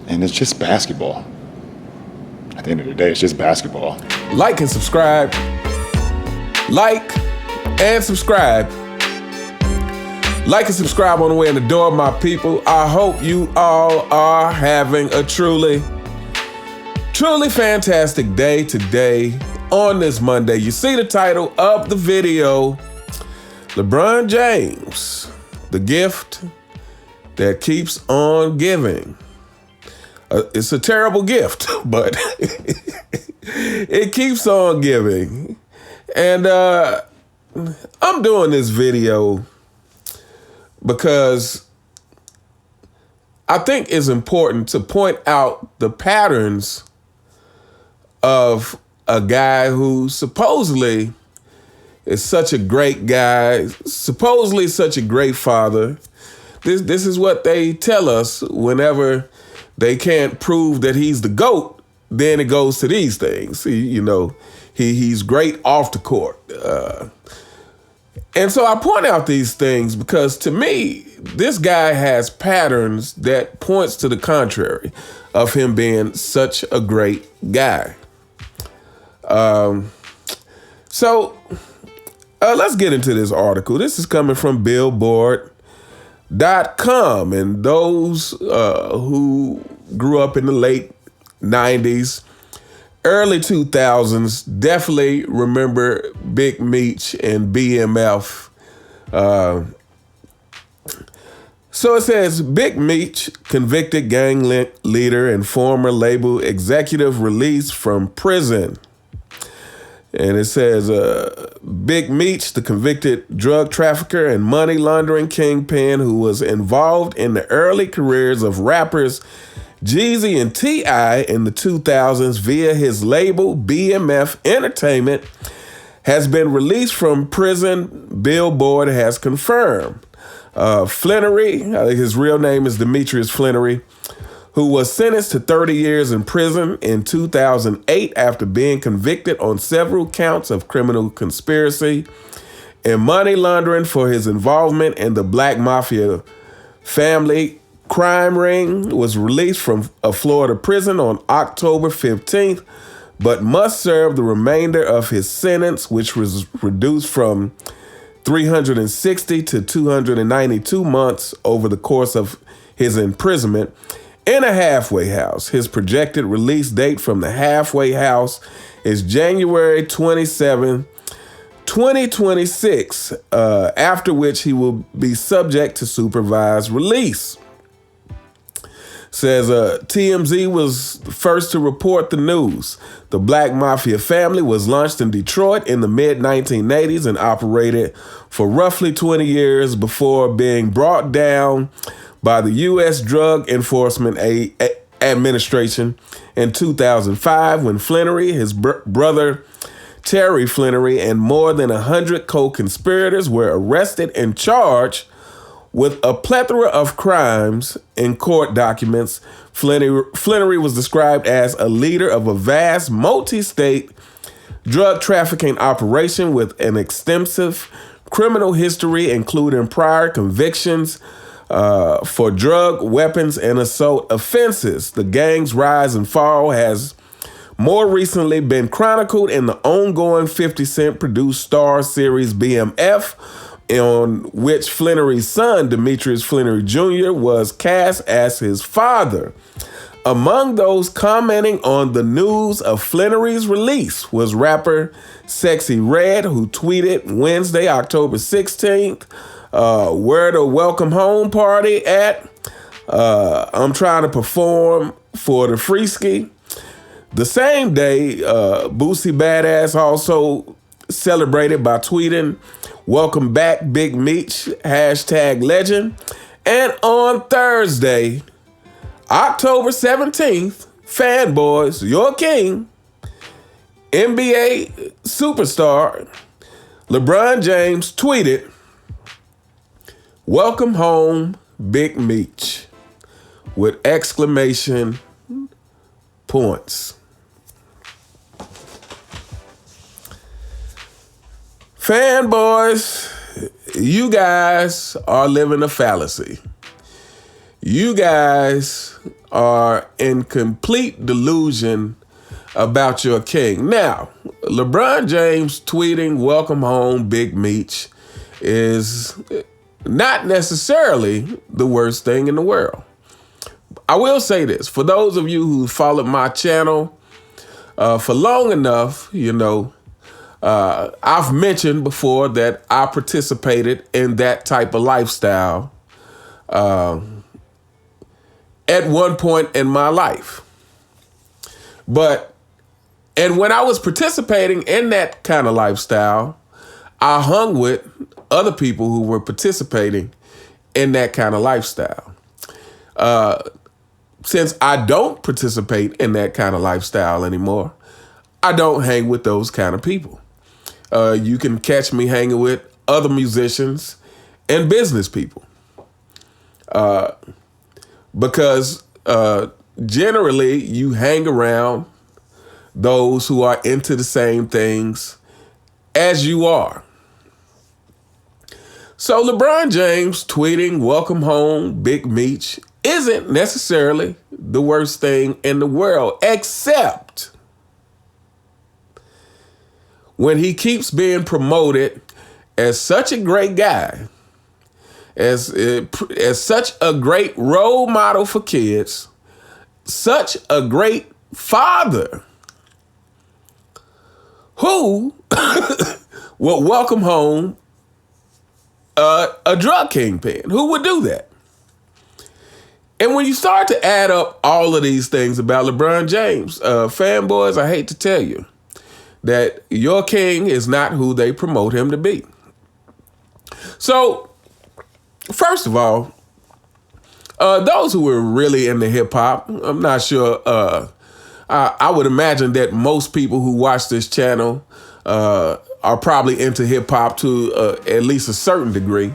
And it's just basketball. At the end of the day, it's just basketball. Like and subscribe. Like and subscribe. Like and subscribe on the way in the door, my people. I hope you all are having a truly fantastic day today on this Monday. You see the title of the video, LeBron James, the gift that keeps on giving. It's a terrible gift, but it keeps on giving. And I'm doing this video because I think it's important to point out the patterns of a guy who supposedly is such a great guy, supposedly such a great father. This is what they tell us whenever they can't prove that he's the GOAT. Then it goes to these things. He's great off the court. And so I point out these things because to me, this guy has patterns that points to the contrary of him being such a great guy. So let's get into this article. This is coming from Billboard.com, and those who grew up in the late 90s, early 2000s definitely remember Big Meech and BMF. So it says, Big Meech, convicted gang leader and former label executive, released from prison. And it says, Big Meech, the convicted drug trafficker and money laundering kingpin who was involved in the early careers of rappers Jeezy and T.I. in the 2000s via his label BMF Entertainment, has been released from prison, Billboard has confirmed. Flannery, I think his real name is Demetrius Flannery, who was sentenced to 30 years in prison in 2008 after being convicted on several counts of criminal conspiracy and money laundering for his involvement in the Black Mafia family crime ring, was released from a Florida prison on October 15th, but must serve the remainder of his sentence, which was reduced from 360 to 292 months over the course of his imprisonment, in a halfway house. His projected release date from the halfway house is January 27, 2026, after which he will be subject to supervised release. Says TMZ was first to report the news. The Black Mafia family was launched in Detroit in the mid-1980s and operated for roughly 20 years before being brought down by the U.S. Drug Enforcement Administration in 2005 when Flannery, his brother Terry Flannery, and more than 100 co-conspirators were arrested and charged with a plethora of crimes. In court documents, Flannery was described as a leader of a vast multi-state drug trafficking operation with an extensive criminal history, including prior convictions for drug, weapons, and assault offenses. The gang's rise and fall has more recently been chronicled in the ongoing 50 Cent produced Star series BMF, on which Flannery's son, Demetrius Flannery Jr., was cast as his father. Among those commenting on the news of Flannery's release was rapper Sexy Red, who tweeted Wednesday, October 16th, where the welcome home party at? I'm trying to perform for the Freeski. The same day, Boosie Badass also celebrated by tweeting, welcome back, Big Meech, #legend. And on Thursday, October 17th, fanboys, your king, NBA superstar LeBron James tweeted, welcome home, Big Meech, with exclamation points. Fanboys, you guys are living a fallacy. You guys are in complete delusion about your king. Now, LeBron James tweeting "Welcome home, Big Meech" is not necessarily the worst thing in the world. I will say this, for those of you who followed my channel for long enough, I've mentioned before that I participated in that type of lifestyle at one point in my life. And when I was participating in that kind of lifestyle, I hung with other people who were participating in that kind of lifestyle. Since I don't participate in that kind of lifestyle anymore, I don't hang with those kind of people. You can catch me hanging with other musicians and business people. Because generally you hang around those who are into the same things as you are. So LeBron James tweeting "Welcome home, Big Meech" isn't necessarily the worst thing in the world, except when he keeps being promoted as such a great guy, as such a great role model for kids, such a great father who will welcome home a drug kingpin. Who would do that? And when you start to add up all of these things about LeBron James, fanboys, I hate to tell you that your king is not who they promote him to be. So, first of all, those who were really into hip hop, I'm not sure. I would imagine that most people who watch this channel are probably into hip hop to at least a certain degree.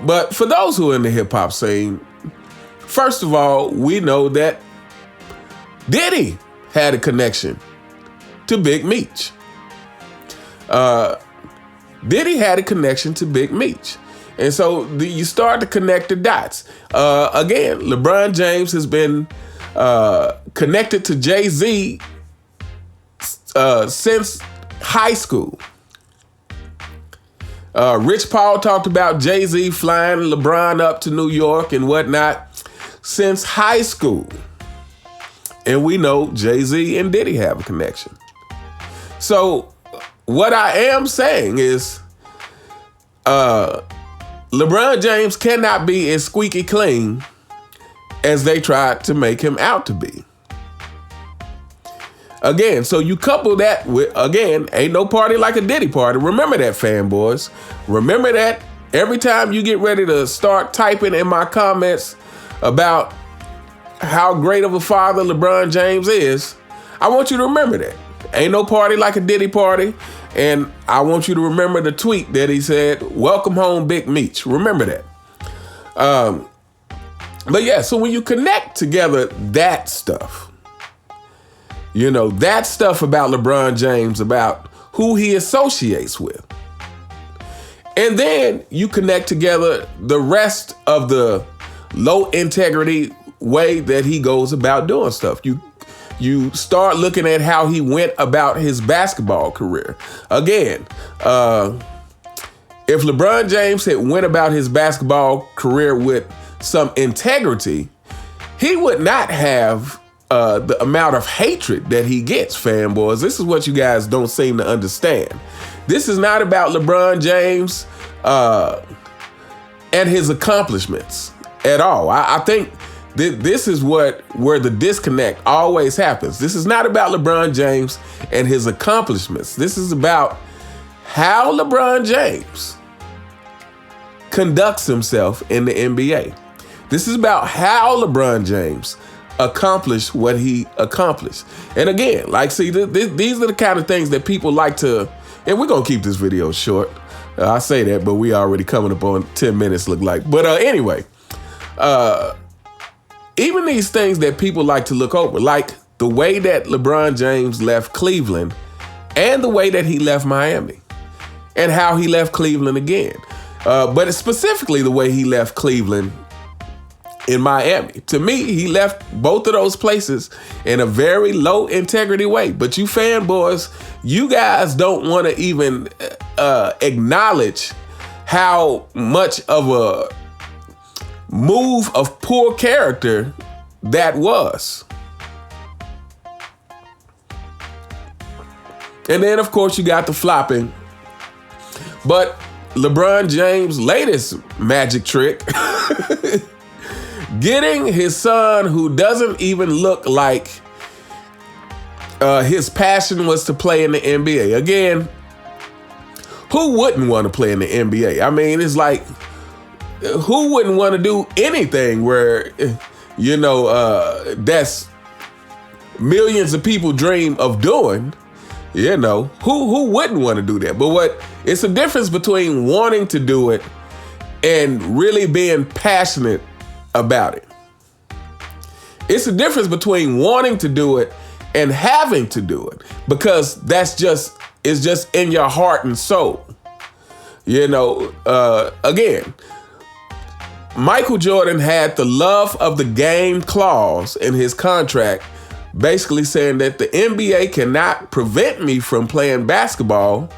But for those who are in the hip hop scene, first of all, we know that Diddy had a connection to Big Meech. Diddy had a connection to Big Meech. And so you start to connect the dots. Again, LeBron James has been connected to Jay-Z since high school. Rich Paul talked about Jay-Z flying LeBron up to New York and whatnot since high school. And we know Jay-Z and Diddy have a connection. So what I am saying is LeBron James cannot be as squeaky clean as they tried to make him out to be. Again, so you couple that with, again, ain't no party like a Diddy party. Remember that, fanboys. Remember that every time you get ready to start typing in my comments about how great of a father LeBron James is, I want you to remember that. Ain't no party like a Diddy party. And I want you to remember the tweet that he said, "Welcome home, Big Meech." Remember that. But yeah, so when you connect together that stuff, that stuff about LeBron James, about who he associates with, and then you connect together the rest of the low integrity way that he goes about doing stuff. You start looking at how he went about his basketball career. Again, if LeBron James had went about his basketball career with some integrity, he would not have the amount of hatred that he gets, fanboys. This is what you guys don't seem to understand. This is not about LeBron James and his accomplishments at all. I think this is where the disconnect always happens. This is not about LeBron James and his accomplishments. This is about how LeBron James conducts himself in the NBA. This is about how LeBron James accomplished what he accomplished. And again, these are the kind of things that people like to, and we're going to keep this video short. I say that, but we already coming up on 10 minutes, look like. But anyway, even these things that people like to look over, like the way that LeBron James left Cleveland and the way that he left Miami and how he left Cleveland again. But specifically the way he left Cleveland in Miami. To me, he left both of those places in a very low integrity way. But you fanboys, you guys don't want to even acknowledge how much of a move of poor character that was. And then, of course, you got the flopping. But LeBron James' latest magic trick, getting his son, who doesn't even look like his passion was to play in the NBA. Again, who wouldn't want to play in the NBA? I mean, it's like, who wouldn't want to do anything where, that's millions of people dream of doing? Who wouldn't want to do that? But it's a difference between wanting to do it and really being passionate about it. It's a difference between wanting to do it and having to do it, because it's just in your heart and soul. Again, Michael Jordan had the love of the game clause in his contract, basically saying that the NBA cannot prevent me from playing basketball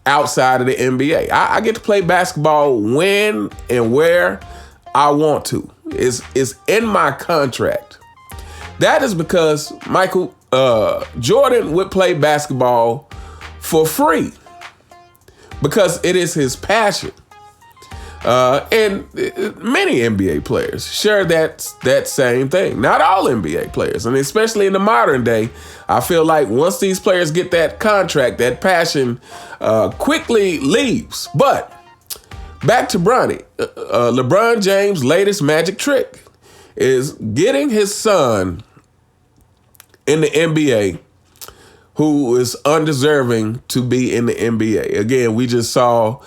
outside of the NBA. I get to play basketball when and where I want to. It's in my contract. That is because Michael Jordan would play basketball for free because it is his passion. And many NBA players share that same thing. Not all NBA players, and especially in the modern day, I feel like once these players get that contract, that passion quickly leaves. But back to Bronny. LeBron James' latest magic trick is getting his son in the NBA who is undeserving to be in the NBA. Again, we just saw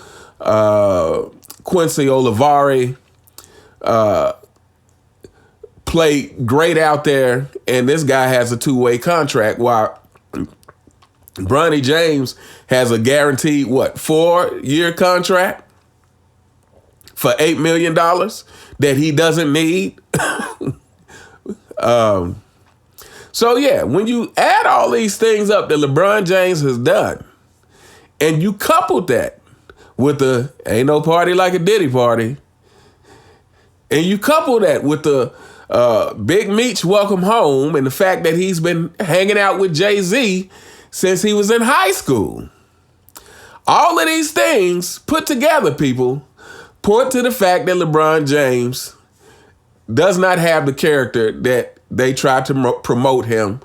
Quincy Olivari play great out there, and this guy has a two-way contract, while Bronny James has a guaranteed, 4-year contract for $8 million that he doesn't need. So yeah, when you add all these things up that LeBron James has done, and you couple that with the ain't no party like a Diddy party, and you couple that with the Big Meech welcome home and the fact that he's been hanging out with Jay-Z since he was in high school, all of these things put together, people, point to the fact that LeBron James does not have the character that they tried to promote him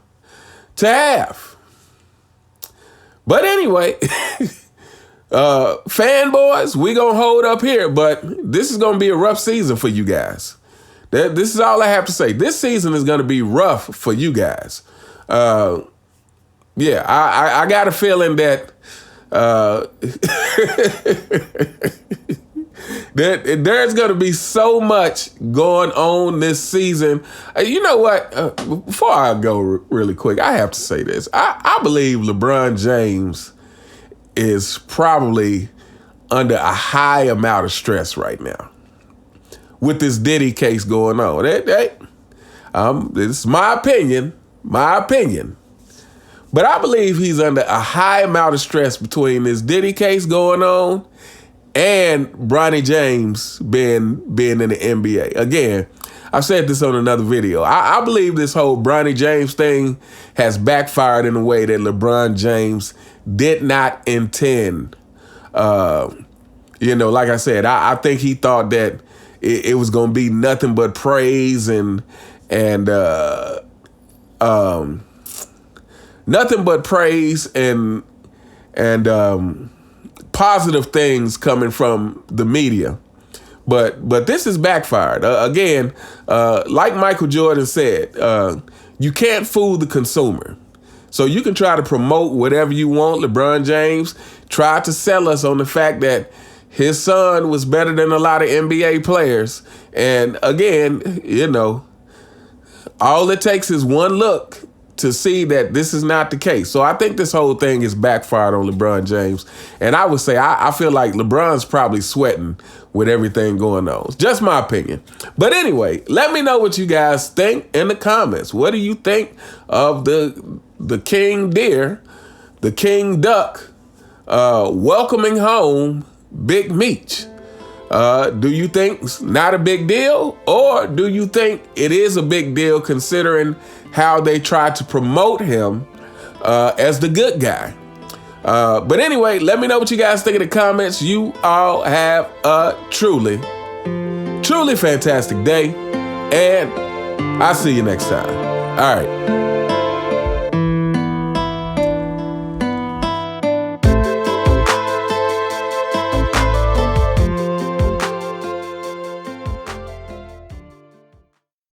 to have. But anyway, fanboys, we gonna hold up here, but this is gonna be a rough season for you guys. This is all I have to say. This season is gonna be rough for you guys. I got a feeling that there's going to be so much going on this season. You know what? Before I go really quick, I have to say this. I believe LeBron James is probably under a high amount of stress right now with this Diddy case going on. This is my opinion. But I believe he's under a high amount of stress between this Diddy case going on and Bronny James being in the NBA. Again, I've said this on another video. I believe this whole Bronny James thing has backfired in a way that LeBron James did not intend. Like I said, I think he thought that it was going to be nothing but praise and nothing but praise and positive things coming from the media. But this is backfired. Again, like Michael Jordan said, you can't fool the consumer. So you can try to promote whatever you want. LeBron James tried to sell us on the fact that his son was better than a lot of NBA players. And again, all it takes is one look to see that this is not the case. So I think this whole thing is backfired on LeBron James. And I would say I feel like LeBron's probably sweating with everything going on. Just my opinion. But anyway, let me know what you guys think in the comments. What do you think of the King Deer, the King Duck, welcoming home Big Meech? Do you think it's not a big deal, or do you think it is a big deal considering how they tried to promote him as the good guy? But anyway, let me know what you guys think in the comments. You all have a truly, truly fantastic day, and I'll see you next time. All right.